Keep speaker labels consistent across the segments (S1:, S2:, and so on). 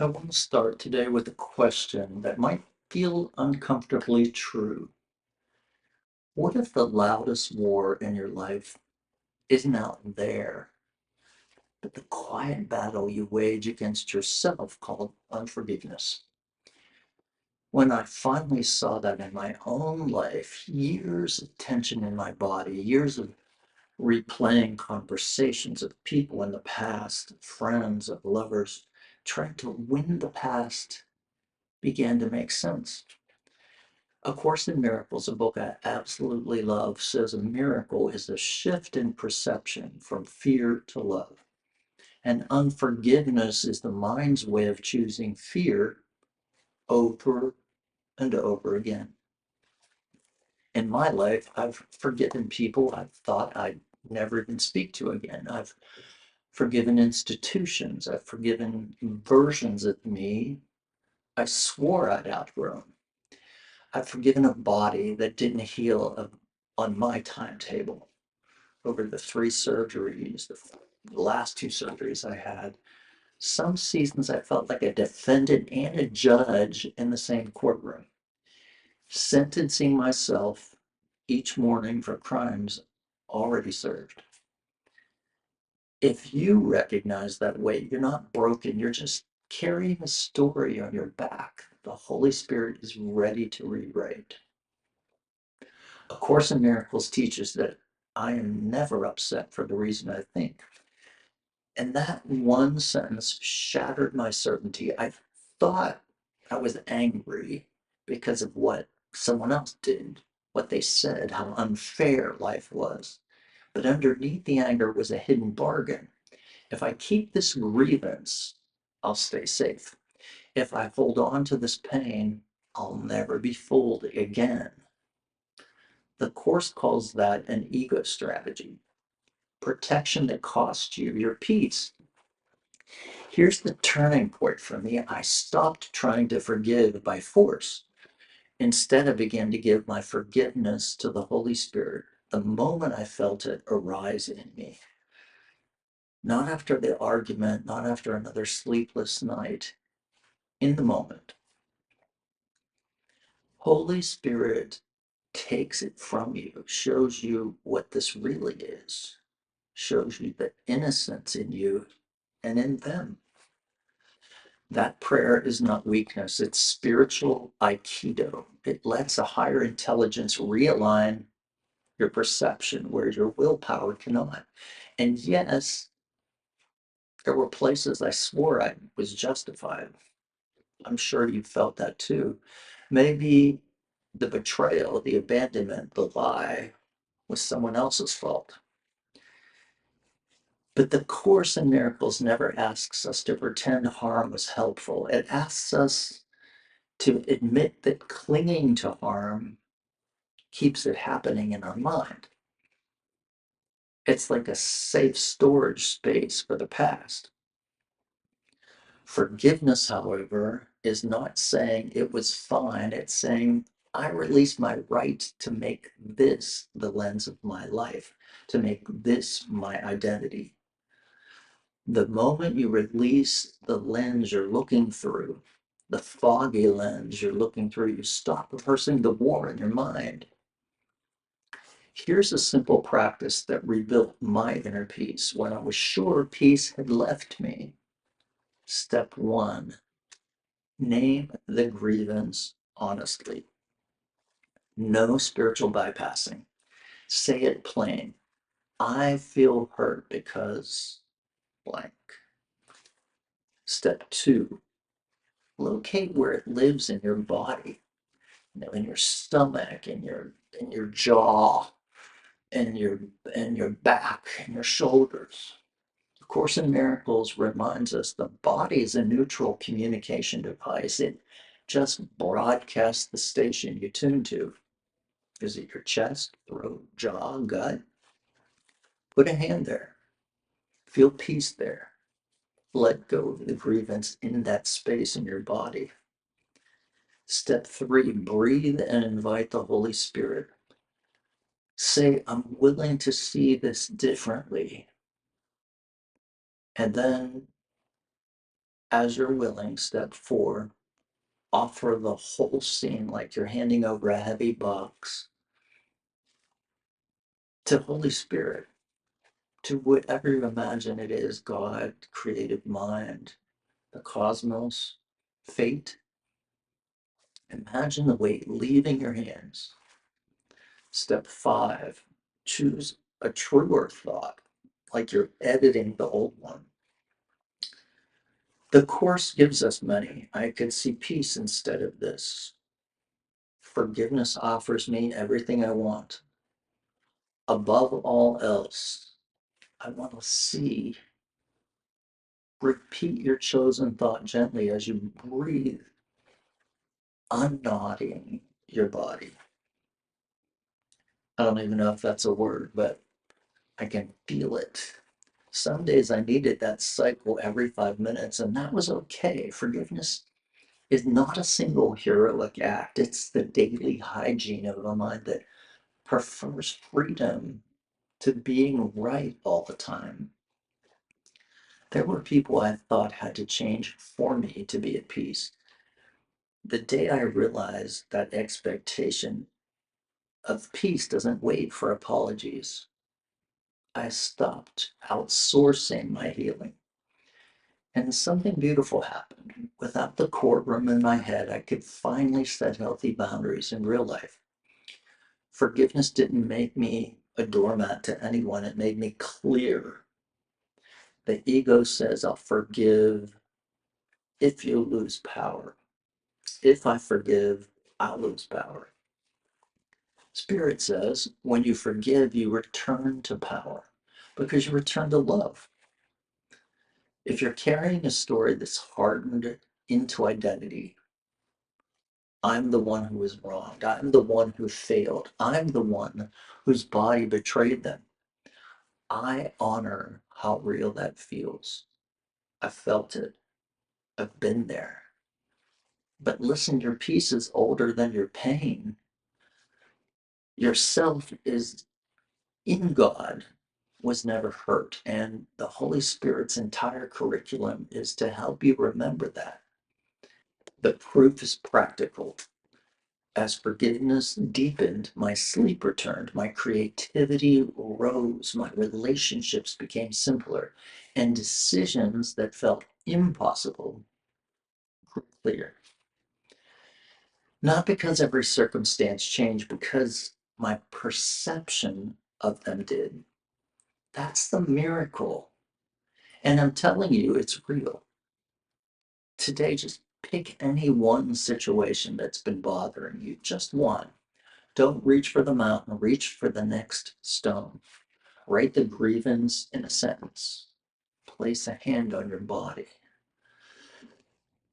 S1: I want to start today with a question that might feel uncomfortably true. What if the loudest war in your life isn't out there, but the quiet battle you wage against yourself called unforgiveness? When I finally saw that in my own life, years of tension in my body, years of replaying conversations of people in the past, friends, of lovers, trying to win the past began to make sense. A Course in Miracles, a book I absolutely love, says a miracle is a shift in perception from fear to love. And unforgiveness is the mind's way of choosing fear over and over again. In my life, I've forgiven people I thought I'd never even speak to again. I've forgiven institutions. I've forgiven versions of me I swore I'd outgrown. I've forgiven a body that didn't heal on my timetable. Over the three surgeries, the last two surgeries I had, some seasons I felt like a defendant and a judge in the same courtroom, sentencing myself each morning for crimes already served. If you recognize that weight, you're not broken, you're just carrying a story on your back. The Holy Spirit is ready to rewrite. A Course in Miracles teaches that I am never upset for the reason I think. And that one sentence shattered my certainty. I thought I was angry because of what someone else did, what they said, how unfair life was. But underneath the anger was a hidden bargain. If I keep this grievance, I'll stay safe. If I hold on to this pain, I'll never be fooled again. The Course calls that an ego strategy, protection that costs you your peace. Here's the turning point for me. I stopped trying to forgive by force. Instead, I began to give my forgiveness to the Holy Spirit the moment I felt it arise in me. Not after the argument, not after another sleepless night, in the moment. Holy Spirit takes it from you, shows you what this really is, shows you the innocence in you and in them. That prayer is not weakness, it's spiritual aikido. It lets a higher intelligence realign your perception where your willpower cannot. And yes, there were places I swore I was justified. I'm sure you felt that too. Maybe the betrayal, the abandonment, the lie was someone else's fault. But the Course in Miracles never asks us to pretend harm was helpful. It asks us to admit that clinging to harm keeps it happening in our mind. It's like a safe storage space for the past. Forgiveness, however, is not saying it was fine. It's saying I release my right to make this the lens of my life, to make this my identity. The moment you release the lens you're looking through, the foggy lens you're looking through, you stop rehearsing the war in your mind. Here's a simple practice that rebuilt my inner peace when I was sure peace had left me. Step one, name the grievance honestly. No spiritual bypassing. Say it plain. I feel hurt because blank. Step two, locate where it lives in your body, in your stomach, in your jaw, in your back, in your shoulders. A Course in Miracles reminds us the body is a neutral communication device. It just broadcasts the station you tune to. Is it your chest, throat, jaw, gut? Put a hand there. Feel peace there. Let go of the grievance in that space in your body. Step three, breathe and invite the Holy Spirit. Say, I'm willing to see this differently. And then As you're willing, step 4, offer the whole scene like you're handing over a heavy box to Holy Spirit, to whatever you imagine it is, God, creative mind, the cosmos, fate. Imagine the weight leaving your hands. Step 5, choose a truer thought, like you're editing the old one. The Course gives us many. I could see peace instead of this. Forgiveness offers me everything I want. Above all else, I want to see. Repeat your chosen thought gently as you breathe, unknotting your body. I don't even know if that's a word, but I can feel it. Some days I needed that cycle every 5 minutes, and that was okay. Forgiveness is not a single heroic act, it's the daily hygiene of a mind that prefers freedom to being right all the time. There were people I thought had to change for me to be at peace. The day I realized that expectation of peace doesn't wait for apologies, I stopped outsourcing my healing. And something beautiful happened. Without the courtroom in my head, I could finally set healthy boundaries in real life. Forgiveness didn't make me a doormat to anyone, it made me clear. The ego says, I'll forgive if you lose power. If I forgive, I'll lose power. Spirit says, when you forgive, you return to power because you return to love. If you're carrying a story that's hardened into identity, I'm the one who was wronged. I'm the one who failed. I'm the one whose body betrayed them. I honor how real that feels. I felt it. I've been there. But listen, your peace is older than your pain. Yourself is in God, was never hurt. And the Holy Spirit's entire curriculum is to help you remember that. The proof is practical. As forgiveness deepened, my sleep returned, my creativity rose, my relationships became simpler, and decisions that felt impossible grew clear. Not because every circumstance changed, because my perception of them did. That's the miracle. And I'm telling you, it's real. Today, just pick any one situation that's been bothering you, just one. Don't reach for the mountain, reach for the next stone. Write the grievance in a sentence. Place a hand on your body.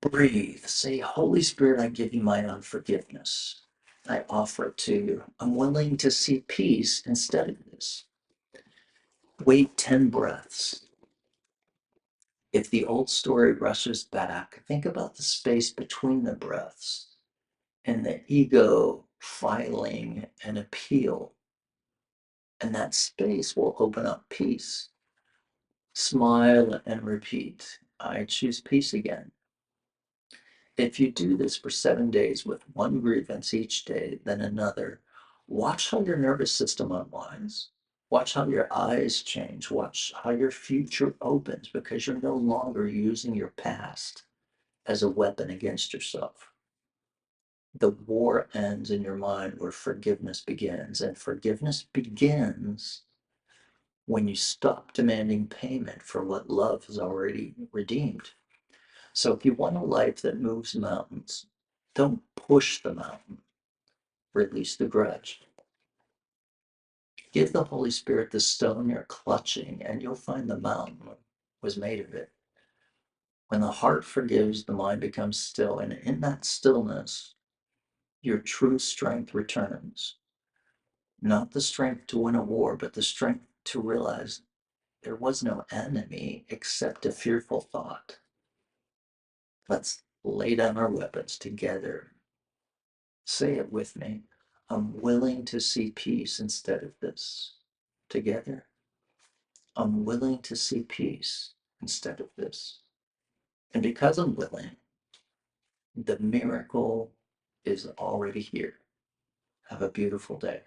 S1: Breathe. Say, Holy Spirit, I give you my unforgiveness. I offer it to you. I'm willing to see peace instead of this. Wait 10 breaths. If the old story rushes back, think about the space between the breaths and the ego filing an appeal. And that space will open up peace. Smile and repeat. I choose peace again. If you do this for 7 days with one grievance each day, then another, watch how your nervous system unwinds. Watch how your eyes change. Watch how your future opens because you're no longer using your past as a weapon against yourself. The war ends in your mind where forgiveness begins, and forgiveness begins when you stop demanding payment for what love has already redeemed. So if you want a life that moves mountains, don't push the mountain, release the grudge. Give the Holy Spirit the stone you're clutching, and you'll find the mountain was made of it. When the heart forgives, the mind becomes still, and in that stillness, your true strength returns. Not the strength to win a war, but the strength to realize there was no enemy except a fearful thought. Let's lay down our weapons together. Say it with me. I'm willing to see peace instead of this. Together. I'm willing to see peace instead of this. And because I'm willing, the miracle is already here. Have a beautiful day.